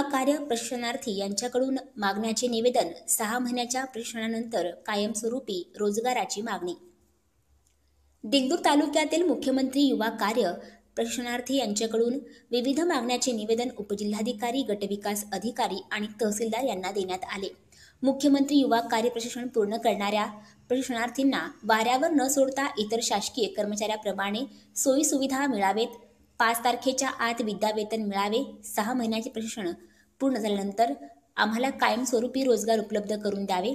युवा कार्य प्रशिक्षणार्थी यांच्याकडून मागण्याचे निवेदन 6 महिन्याच्या प्रशिक्षणानंतर कायमस्वरूपी रोजगाराची मागणी। दिंडोर तालुक्यातील मुख्यमंत्री युवा कार्य प्रशिक्षणार्थी यांच्याकडून विविध मागण्याचे निवेदन उपजिल्हाधिकारी, गटविकास अधिकारी आणि तहसीलदार यांना देण्यात आले। मुख्यमंत्री युवा कार्य प्रशिक्षण पूर्ण करणाऱ्या प्रशिक्षणार्थींना वाऱ्यावर न सोडता इतर शासकीय कर्मचाऱ्याप्रमाणे सोयी सुविधा मिळावेत। 5 तारखेच्या आत विद्यावेतन मिळावे। 6 महिन्याचे प्रशिक्षण पूर्ण झाल्यानंतर आम्हाला कायमस्वरूपी रोजगार उपलब्ध करून द्यावे।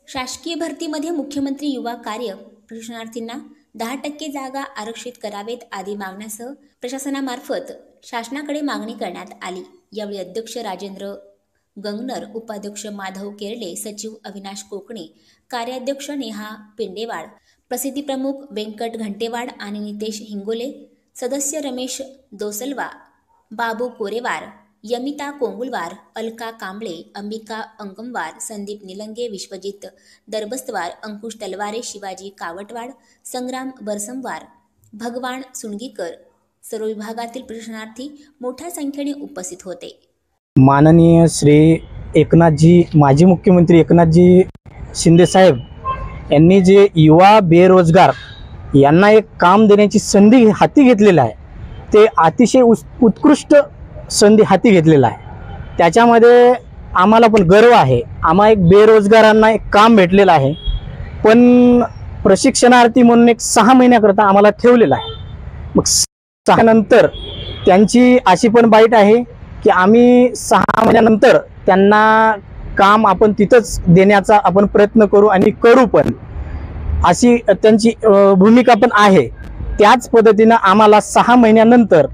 शासकीय भरतीमध्ये मुख्यमंत्री युवा कार्य प्रशिक्षणार्थींना 10% जागा आरक्षित करावेत आदी मागण्यासह प्रशासनामार्फत शासनाकडे मागणी करण्यात आली। यावेळी अध्यक्ष राजेंद्र गंगनर, उपाध्यक्ष माधव केरले, सचिव अविनाश कोकणे, कार्याध्यक्ष नेहा पेंडेवाड, प्रसिद्धी प्रमुख व्यंकट घंटेवाड आणि नितेश हिंगोले, सदस्य रमेश दोसलवा, बाबू कोरेवार, यमिता कोंगुलवार, अलका कांबळे, अंबिका अंकमवार, संदीप निलंगे, विश्वजित दरबस्तवार, अंकुश तलवारे, शिवाजी कावटवाड, संग्राम बरसमवार, भगवान सुणगीकर सर्व विभागातील प्रशिक्षणार्थी मोठ्या संख्येने उपस्थित होते। माननीय श्री एकनाथजी, माजी मुख्यमंत्री एकनाथजी शिंदे साहेब यांनी जे युवा बेरोजगार यांना एक काम देण्याची संधी हाती घेतलेला आहे, ते अतिशय उत्कृष्ट संधी हाती घेतलेला आहे। त्याच्यामध्ये आम्हाला पण गर्व आहे। आम्हा एक बेरोजगारांना एक काम भेटलेलं आहे, पण प्रशिक्षणार्थी म्हणून एक 6 महिन्याकरता आम्हाला ठेवलेलं आहे। मग 6 नंतर त्यांची अशी पण बाईट आहे की आम्ही 6 महिन्यानंतर त्यांना काम आपण तिथंच देण्याचा आपण प्रयत्न करू आणि करू पण, अशी त्यांची भूमिका पण आहे। त्याच पद्धतीनं आम्हाला 6 महिन्यानंतर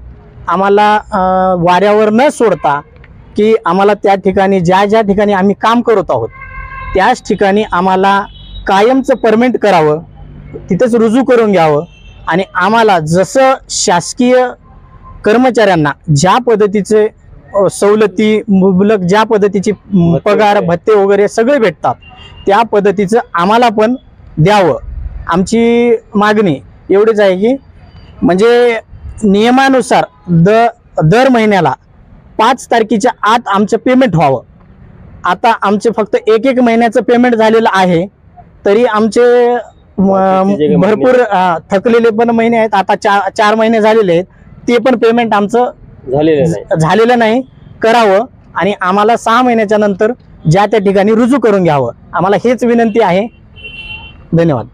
आम्हाला वाऱ्यावर न सोडता की आम्हाला त्या ठिकाणी ज्या ठिकाणी आम्ही काम करत आहोत त्याच ठिकाणी आम्हाला कायमचं परमेंट करावं, तिथंच रुजू करून घ्यावं आणि आम्हाला जसं शासकीय कर्मचाऱ्यांना ज्या पद्धतीचे सवलती मुबलक ज्या पद्धतीची पगार भत्ते वगैरे सगळे भेटतात त्या पद्धतीचं आम्हाला पण द्यावं। आमची मागणी एवढीच आहे की म्हणजे नियमानुसार दर महिन्याला 5 तारखेच्या आत आमचं पेमेंट व्हावं। आता आमचे फक्त एक महिन्याचं पेमेंट झालेलं आहे, तरी आमचे भरपूर थकलेले पण महिने आहेत। आता 4 महिने झालेले आहेत, ते पण पेमेंट आमचं झालेलं नाही करावं आणि आम्हाला 6 महिन्याच्या नंतर ज्या त्या ठिकाणी रुजू करून घ्यावं। आम्हाला हेच विनंती आहे। धन्यवाद।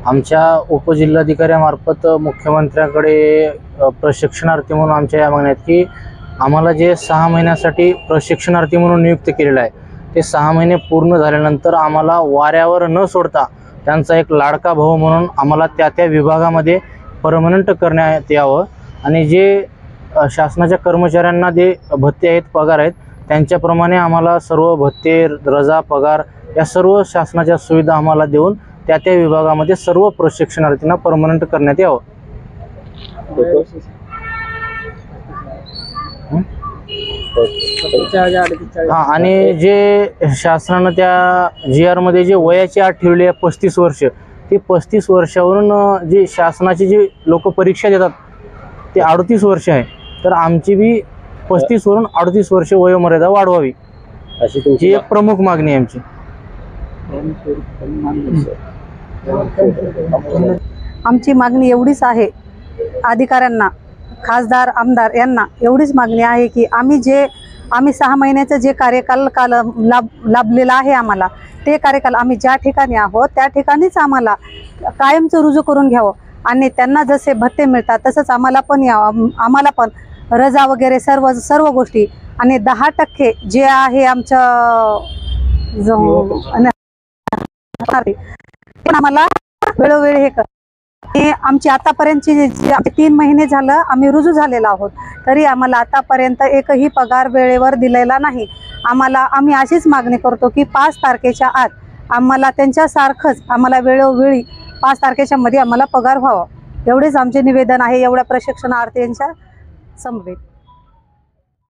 आमच्या उपजिल्हाधिकाऱ्यामार्फत मुख्यमंत्र्यांकडे प्रशिक्षणार्थी म्हणून आमच्या या मागण्या आहेत की आम्हाला जे 6 महिन्यासाठी प्रशिक्षणार्थी म्हणून नियुक्त केलेलं आहे ते 6 महिने पूर्ण झाल्यानंतर आम्हाला वाऱ्यावर न सोडता त्यांचा एक लाडका भाऊ म्हणून आम्हाला त्या विभागामध्ये परमनंट करण्यात यावं आणि जे शासनाच्या कर्मचाऱ्यांना जे भत्ते आहेत, पगार आहेत, त्यांच्याप्रमाणे आम्हाला सर्व भत्ते, रजा, पगार या सर्व शासनाच्या सुविधा आम्हाला देऊन त्या विभागामध्ये सर्व प्रशिक्षणार्थींना परमनंट करण्यात यावं। आणि जे शासनानं त्या GR मध्ये जे वयाची अट ठेवली आहे 35 वर्ष, ती 35 वर्षावरून जी शासनाची जी लोक परीक्षा देतात ते 38 वर्ष आहे, तर आमची बी 35 वरून 38 वर्ष वयोमर्यादा वाढवावी अशी तुमची एक प्रमुख मागणी आहे आमची। आमची मागणी एवढीच आहे, अधिकाऱ्यांना, खासदार, आमदार यांना एवढीच मागणी आहे की आम्ही 6 महिन्याचं जे कार्यकाल लाभलेला आहे आम्हाला, ते कार्यकाल आम्ही ज्या ठिकाणी आहोत त्या ठिकाणीच आम्हाला कायमचं रुजू करून घ्यावं आणि त्यांना जसे भत्ते मिळतात तसंच आम्हाला पण यावं। आम्हाला पण रजा वगैरे सर्व गोष्टी आणि 10% जे आहे आमचं आम्हाला वेळोवेळी हे आमची आतापर्यंतची जे 3 महिने झालं आम्ही रुजू झालेलो आहोत, तरी आम्हाला आतापर्यंत एकही पगार वेळेवर दिलेला नाही। आम्ही अशीच मागणी करतो की 5 तारखेच्या आत आम्हाला त्यांच्यासारखंच आम्हाला वेळोवेळी 5 तारखेच्या मध्ये आम्हाला पगार व्हावा, एवढेच आमचे निवेदन आहे एवढ्या प्रशिक्षणार्थींच्या समवेत।